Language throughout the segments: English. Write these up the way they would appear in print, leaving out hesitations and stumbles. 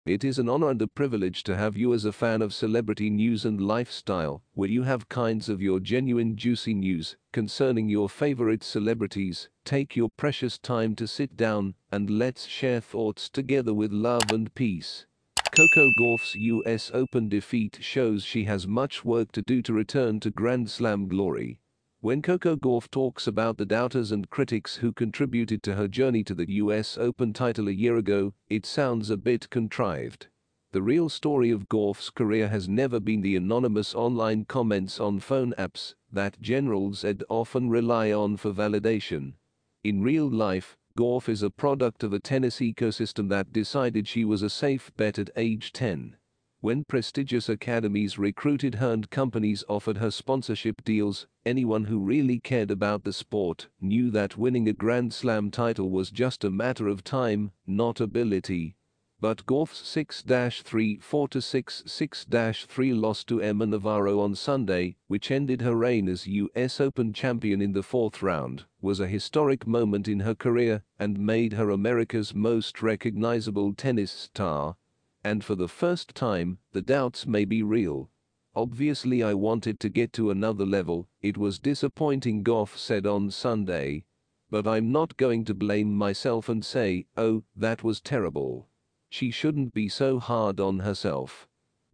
It is an honor and a privilege to have you as a fan of celebrity news and lifestyle, where you have kinds of your genuine juicy news concerning your favorite celebrities. Take your precious time to sit down and let's share thoughts together with love and peace. Coco Gauff's US Open defeat shows she has much work to do to return to Grand Slam glory. When Coco Gauff talks about the doubters and critics who contributed to her journey to the US Open title a year ago, it sounds a bit contrived. The real story of Gauff's career has never been the anonymous online comments on phone apps that generals often rely on for validation. In real life, Gauff is a product of a tennis ecosystem that decided she was a safe bet at age 10. When prestigious academies recruited her and companies offered her sponsorship deals, anyone who really cared about the sport knew that winning a Grand Slam title was just a matter of time, not ability. But Gauff's 6-3, 4-6, 6-3 loss to Emma Navarro on Sunday, which ended her reign as US Open champion in the fourth round, was a historic moment in her career and made her America's most recognizable tennis star. And for the first time, the doubts may be real. Obviously I wanted to get to another level, it was disappointing, Gauff said on Sunday. But I'm not going to blame myself and say, oh, that was terrible. She shouldn't be so hard on herself.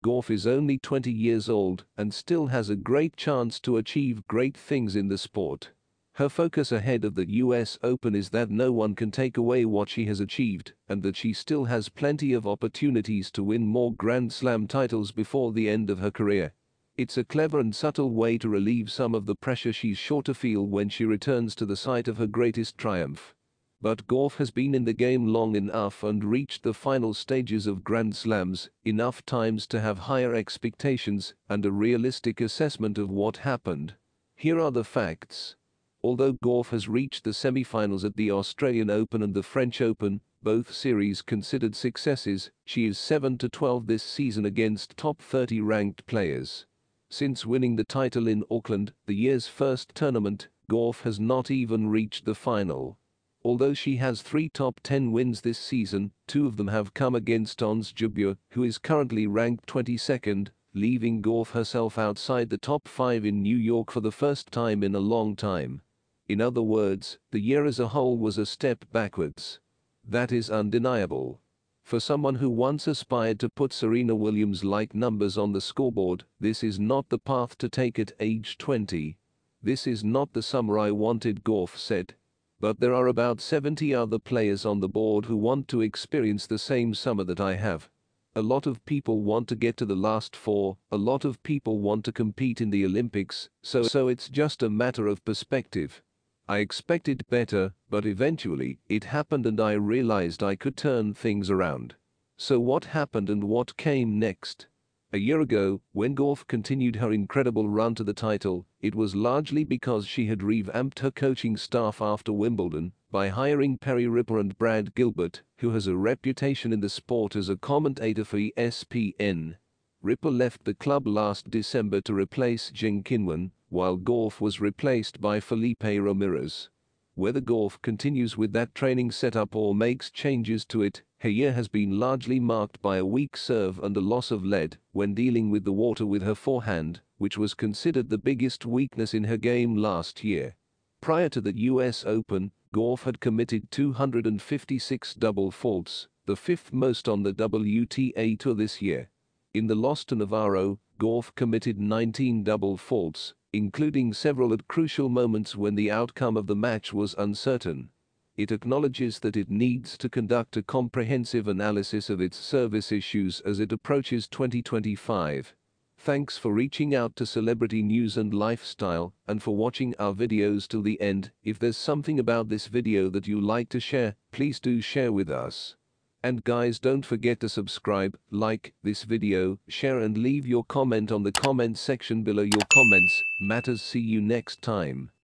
Gauff is only 20 years old and still has a great chance to achieve great things in the sport. Her focus ahead of the US Open is that no one can take away what she has achieved and that she still has plenty of opportunities to win more Grand Slam titles before the end of her career. It's a clever and subtle way to relieve some of the pressure she's sure to feel when she returns to the site of her greatest triumph. But Gauff has been in the game long enough and reached the final stages of Grand Slams enough times to have higher expectations and a realistic assessment of what happened. Here are the facts. Although Gauff has reached the semi-finals at the Australian Open and the French Open, both series considered successes, she is 7-12 this season against top 30 ranked players. Since winning the title in Auckland, the year's first tournament, Gauff has not even reached the final. Although she has 3 top 10 wins this season, 2 of them have come against Ons Jabeur, who is currently ranked 22nd, leaving Gauff herself outside the top 5 in New York for the first time in a long time. In other words, the year as a whole was a step backwards. That is undeniable. For someone who once aspired to put Serena Williams-like numbers on the scoreboard, this is not the path to take at age 20. This is not the summer I wanted, Gauff said. But there are about 70 other players on the board who want to experience the same summer that I have. A lot of people want to get to the last 4, a lot of people want to compete in the Olympics, so it's just a matter of perspective. I expected better, but eventually, it happened and I realized I could turn things around. So what happened and what came next? A year ago, when Gauff continued her incredible run to the title, it was largely because she had revamped her coaching staff after Wimbledon by hiring Perry Ripper and Brad Gilbert, who has a reputation in the sport as a commentator for ESPN. Ripper left the club last December to replace Jing Qinwen, while Gauff was replaced by Felipe Ramirez. Whether Gauff continues with that training setup or makes changes to it, her year has been largely marked by a weak serve and a loss of lead when dealing with the water with her forehand, which was considered the biggest weakness in her game last year. Prior to the US Open, Gauff had committed 256 double faults, the 5th most on the WTA Tour this year. In the loss to Navarro, Gauff committed 19 double faults, including several at crucial moments when the outcome of the match was uncertain. It acknowledges that it needs to conduct a comprehensive analysis of its service issues as it approaches 2025. Thanks for reaching out to Celebrity News and Lifestyle and for watching our videos till the end. If there's something about this video that you like to share, please do share with us. And guys, don't forget to subscribe, like this video, share and leave your comment on the comment section below. Your comments matters. See you next time.